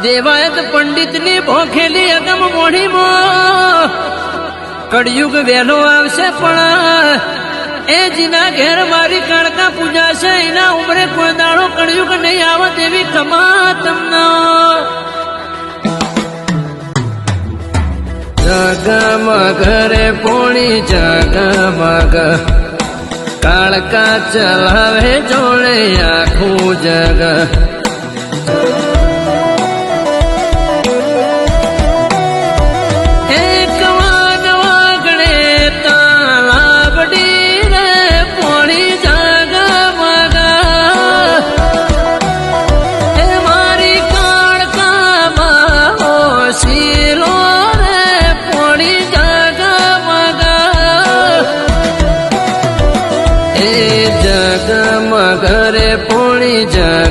દેવાયત પંડિતની ભોખેલી અગમ મોઢીમાં કળયુગ વહેલો આવશે પણ એ જીના ઘેર મારી કાળકા પૂજા છે એના ઉમરે કોઈ દાડો કળયુગ નહીં આવે તેવી ખમા તમને જગમગ રે પોણી જગમગ કાળકા ચલાવે જોડે આખું જગ જગમગ રે પોણી જગ